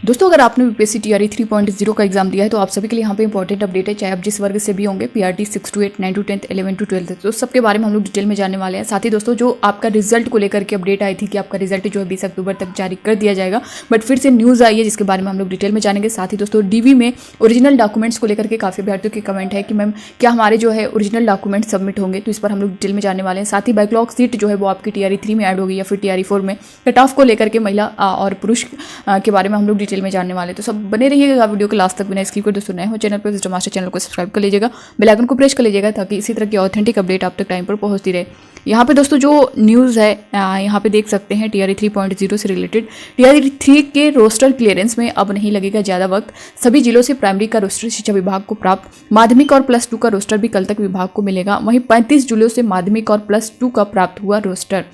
दोस्तों अगर आपने बीपीएससी टीआरई 3.0 का एग्जाम दिया है तो आप सभी के लिए यहाँ पे इंपॉर्टेंट अपडेट है, चाहे आप जिस वर्ग से भी होंगे, पीआरटी 6 to 8, 9 to 10, 11 to 12, तो सबके बारे में हम लोग डिटेल में जानने वाले हैं। साथ ही दोस्तों जो आपका रिजल्ट को लेकर के अपडेट आई थी कि आपका रिजल्ट जो है 20 अक्टूबर तक जारी कर दिया जाएगा, बट फिर से न्यूज़ आई है जिसके बारे में हम लोग डिटेल में जानेंगे। साथ ही दोस्तों डीवी में ओरिजिनल डॉक्यूमेंट्स को लेकर के काफ़ी अभ्यर्थियों की कमेंट है कि मैम क्या हमारे जो है ओरिजिनल डॉक्यूमेंट सबमिट होंगे, तो इस पर हम लोग डिटेल में जानने वाले हैं। साथ ही बैकलॉग सीट जो है वो आपकी टीआरई 3 में ऐड होगी या फिर टीआरई 4 में, कट ऑफ को लेकर के महिला और पुरुष के बारे में हम लोग डिटेल में जानने वाले हैं। तो सब बने रहिएगा वीडियो को लास्ट तक बिना स्किप कर। दोस्तों नए हो चैनल पर विजिट मास्टर चैनल को सब्सक्राइब कर लीजिएगा, बेल आइकन को प्रेस कर लीजिएगा ताकि इसी तरह की ऑथेंटिक अपडेट आप तक टाइम पर पहुंचती रहे। यहाँ पे दोस्तों जो न्यूज़ है यहाँ पे देख सकते हैं टीआरई 3.0 से रिलेटेड। टीआरई 3 के रोस्टर क्लियरेंस में अब नहीं लगेगा ज़्यादा वक्त, सभी जिलों से प्राइमरी का रोस्टर शिक्षा विभाग को प्राप्त, माध्यमिक और +2 का रोस्टर भी कल तक विभाग को मिलेगा। वहीं 35 जिलों से माध्यमिक और +2 का प्राप्त हुआ रोस्टर।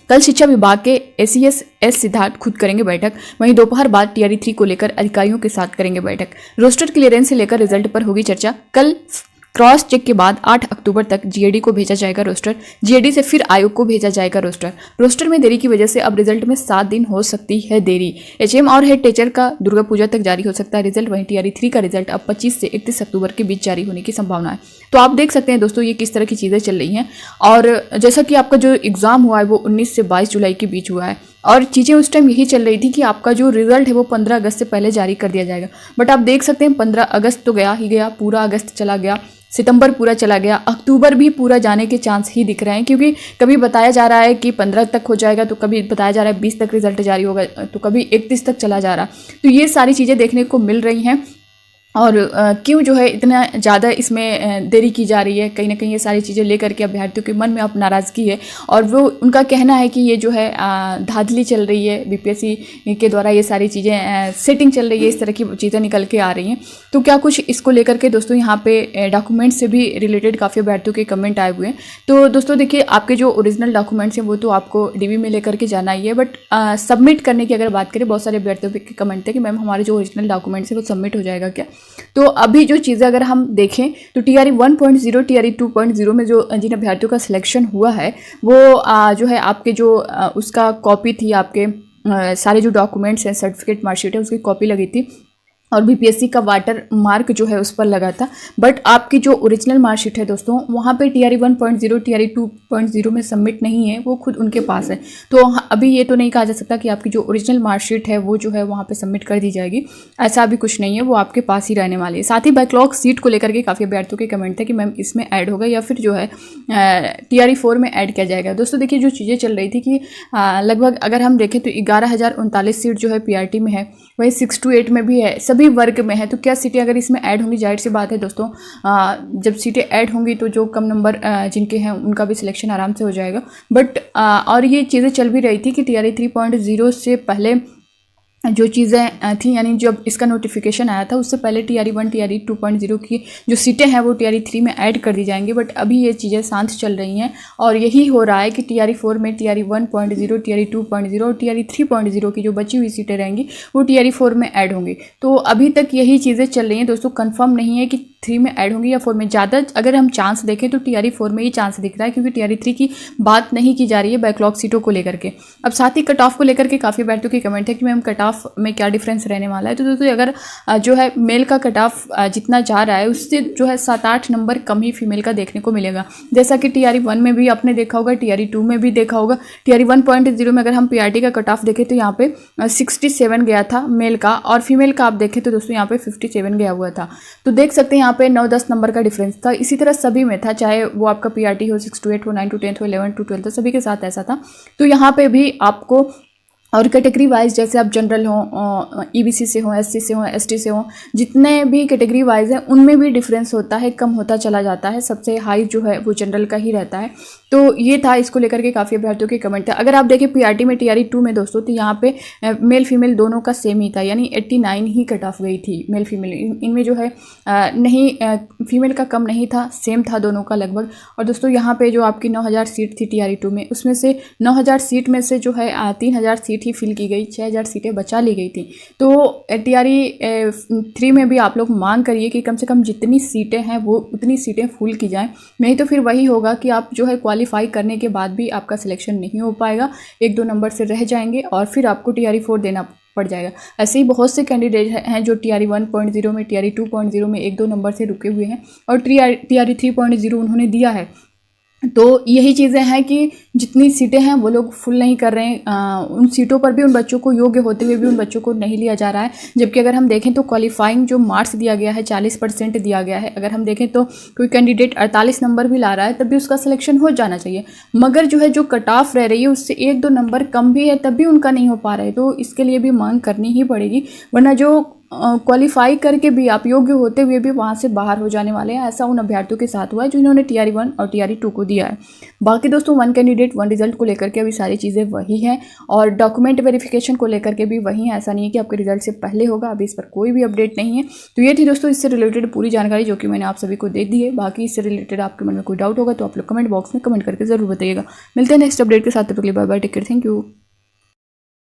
कल शिक्षा विभाग के एसीएस एस सिद्धार्थ खुद करेंगे बैठक, वहीं दोपहर बाद टीआरई 3 को लेकर अधिकारियों के साथ करेंगे बैठक। रोस्टर क्लियरेंस से लेकर रिजल्ट पर होगी चर्चा। कल क्रॉस चेक के बाद 8 अक्टूबर तक जीएडी को भेजा जाएगा रोस्टर, जीएडी से फिर आयोग को भेजा जाएगा रोस्टर। रोस्टर में देरी की वजह से अब रिजल्ट में 7 दिन हो सकती है देरी। एचएम और हेड टीचर का दुर्गा पूजा तक जारी हो सकता है रिजल्ट। वहीं टीआरई 3 का रिजल्ट अब 25 से 31 अक्टूबर के बीच जारी होने की संभावना है। तो आप देख सकते हैं दोस्तों ये किस तरह की चीज़ें चल रही हैं। और जैसा कि आपका जो एग्ज़ाम हुआ है वो 19 से 22 जुलाई के बीच हुआ है और चीज़ें उस टाइम यही चल रही थी कि आपका जो रिजल्ट है वो 15 अगस्त से पहले जारी कर दिया जाएगा। बट आप देख सकते हैं 15 अगस्त तो गया ही गया, पूरा अगस्त चला गया, सितंबर पूरा चला गया, अक्टूबर भी पूरा जाने के चांस ही दिख रहे हैं, क्योंकि कभी बताया जा रहा है कि 15 तक हो जाएगा, तो कभी बताया जा रहा है 20 तक रिजल्ट जारी होगा, तो कभी 31 तक चला जा रहा। तो ये सारी चीज़ें देखने को मिल रही हैं। और क्यों जो है इतना ज़्यादा इसमें देरी की जा रही है, कहीं ना कहीं ये सारी चीज़ें लेकर के अभ्यर्थियों के मन में अब नाराज़गी है और वो उनका कहना है कि ये जो है धांधली चल रही है, बीपीएससी के द्वारा ये सारी चीज़ें सेटिंग चल रही है, इस तरह की चीज़ें निकल के आ रही हैं। तो क्या कुछ इसको लेकर के दोस्तों यहाँ पे डॉक्यूमेंट्स से भी रिलेटेड काफ़ी अभ्यर्थियों के कमेंट आए हुए हैं। तो दोस्तों देखिए आपके जो ओरिजिनल डॉक्यूमेंट्स हैं वो तो आपको डीवी में लेकर के जाना ही है, बट सबमिट करने की अगर बात करें, बहुत सारे अभ्यर्थियों के कमेंट थे कि मैम हमारे जो ओरिजिनल डॉक्यूमेंट्स हैं वो सबमिट हो जाएगा क्या। तो अभी जो चीज़ें अगर हम देखें तो टीआरई 1.0 टीआरई 2.0 में जो जिन अभ्यर्थियों का सिलेक्शन हुआ है वो जो है आपके जो उसका कॉपी थी, आपके सारे जो डॉक्यूमेंट्स हैं, सर्टिफिकेट, मार्कशीट है, उसकी कॉपी लगी थी और बीपीएससी का वाटर मार्क जो है उस पर लगा था। बट आपकी जो ओरिजिनल मार्कशीट है दोस्तों वहाँ पे टीआरई 1.0 टीआरई 2.0 में सबमिट नहीं है, वो खुद उनके पास है। तो अभी ये तो नहीं कहा जा सकता कि आपकी जो ओरिजिनल मार्कशीट है वो जो है वहाँ पे सबमिट कर दी जाएगी, ऐसा अभी कुछ नहीं है, वो आपके पास ही रहने वाली है। साथ ही बैकलॉग सीट को लेकर के काफ़ी अभ्यर्थियों के कमेंट थे कि मैम इसमें ऐड होगा या फिर जो है टीआरई 4 में ऐड किया जाएगा। दोस्तों देखिए जो चीज़ें चल रही थी कि लगभग अगर हम देखें तो 11,039 सीट जो है पीआरटी में है, वही 6 to 8 में भी है, सभी वर्ग में है। तो क्या सीटें अगर इसमें ऐड होंगी, जाहिर सी बात है दोस्तों जब सीटें ऐड होंगी तो जो कम नंबर जिनके हैं उनका भी सिलेक्शन आराम से हो जाएगा। बट और ये चीज़ें चल भी रही थी कि टीआरई 3.0 से पहले जो चीज़ें थी, यानी जब इसका नोटिफिकेशन आया था उससे पहले टीआरई 1 टीआरई 2.0 की जो सीटें हैं वो टीआरई 3 में ऐड कर दी जाएंगी। बट अभी ये चीज़ें शांत चल रही हैं और यही हो रहा है कि टीआरई 4 में टीआरई 1.0 टीआरई 2.0 और टीआरई 3.0 की जो बची हुई सीटें रहेंगी वो टीआरई 4 में ऐड होंगी। तो अभी तक यही चीज़ें चल रही हैं दोस्तों, कन्फर्म नहीं है कि 3 में ऐड होंगी या 4 में। ज़्यादा अगर हम चांस देखें तो टीआरई 4 में ही चांस दिख रहा है, क्योंकि टीआरई 3 की बात नहीं की जा रही है बैकलॉग सीटों को लेकर के। अब साथ ही कट ऑफ को लेकर के काफ़ी अभ्यर्थियों की कमेंट है कि मैम कट ऑफ में क्या डिफरेंस रहने वाला है। तो दोस्तों अगर जो है मेल का कट ऑफ जितना जा रहा है उससे जो है 7-8 नंबर कम ही फीमेल का देखने को मिलेगा, जैसा कि टीआरई 1 में भी आपने देखा होगा, टीआरई 2 में भी देखा होगा। टीआरई 1.0 में अगर हम पीआरटी का कट ऑफ देखें तो यहाँ पे 67 गया था मेल का, और फीमेल का आप देखें तो दोस्तों यहाँ पे 57 गया हुआ था। तो देख सकते हैं यहाँ पे 9-10 नंबर का डिफरेंस था। इसी तरह सभी में था, चाहे वो आपका पीआरटी हो 6 to 8 हो, 9 to 10 हो, 11 to 12 हो, सभी के साथ ऐसा था। तो यहाँ पे भी आपको और कैटेगरी वाइज जैसे आप जनरल हो, ईबीसी से हो, एससी से हो, एसटी से हो, जितने भी कैटेगरी वाइज हैं उनमें भी डिफरेंस होता है, कम होता चला जाता है। सबसे हाई जो है वो जनरल का ही रहता है। तो ये था, इसको लेकर के काफ़ी अभ्यर्थियों के कमेंट थे। अगर आप देखें पीआरटी में टीआरई 2 में दोस्तों, तो यहाँ पे मेल फीमेल दोनों का सेम ही था, यानी 89 ही कट ऑफ गई थी मेल फीमेल। इनमें जो है नहीं फीमेल का कम नहीं था, सेम था दोनों का लगभग। और दोस्तों यहाँ पे जो आपकी 9,000 सीट थी टीआरई 2 में, उसमें से 9,000 सीट में से जो है 3,000 सीट ही फिल की गई, 6,000 सीटें बचा ली गई थी। तो टीआरई 3 में भी आप लोग मांग करिए कि कम से कम जितनी सीटें हैं वो उतनी सीटें फुल की जाएं, नहीं तो फिर वही होगा कि आप जो है क्वालिफाई करने के बाद भी आपका सिलेक्शन नहीं हो पाएगा, 1-2 नंबर से रह जाएंगे और फिर आपको टीआरई 4 देना पड़ जाएगा। ऐसे ही बहुत से कैंडिडेट हैं जो TRE 1.0 में, TRE 2.0 में 1-2 नंबर से रुके हुए हैं और TRE 3.0 उन्होंने दिया है। तो यही चीज़ें हैं कि जितनी सीटें हैं वो लोग फुल नहीं कर रहे हैं, उन सीटों पर भी उन बच्चों को योग्य होते हुए भी उन बच्चों को नहीं लिया जा रहा है। जबकि अगर हम देखें तो क्वालिफाइंग जो मार्क्स दिया गया है 40% दिया गया है। अगर हम देखें तो कोई कैंडिडेट 48 नंबर भी ला रहा है तब भी उसका सिलेक्शन हो जाना चाहिए, मगर जो है जो कट ऑफ रह रही है उससे 1-2 नंबर कम भी है तब भी उनका नहीं हो पा रहा है। तो इसके लिए भी मांग करनी ही पड़ेगी, वरना जो क्वालिफाई करके भी आप योग्य होते हुए भी वहाँ से बाहर हो जाने वाले हैं। ऐसा उन अभ्यर्थियों के साथ हुआ है जिन्होंने TRE 1 और TRE 2 को दिया है। बाकी दोस्तों 1 कैंडिडेट 1 रिजल्ट को लेकर के अभी सारी चीज़ें वही हैं और डॉक्यूमेंट वेरिफिकेशन को लेकर के भी वही है। ऐसा नहीं है कि आपके रिजल्ट से पहले होगा, अभी इस पर कोई भी अपडेट नहीं है। तो ये थी दोस्तों इससे रिलेटेड पूरी जानकारी जो कि मैंने आप सभी को दे दी है। बाकी इससे रिलेटेड आपके मन में कोई डाउट होगा तो आप लोग कमेंट बॉक्स में कमेंट करके जरूर बताइएगा। मिलते हैं नेक्स्ट अपडेट के साथ, तब तक के लिए bye bye, take care, thank you.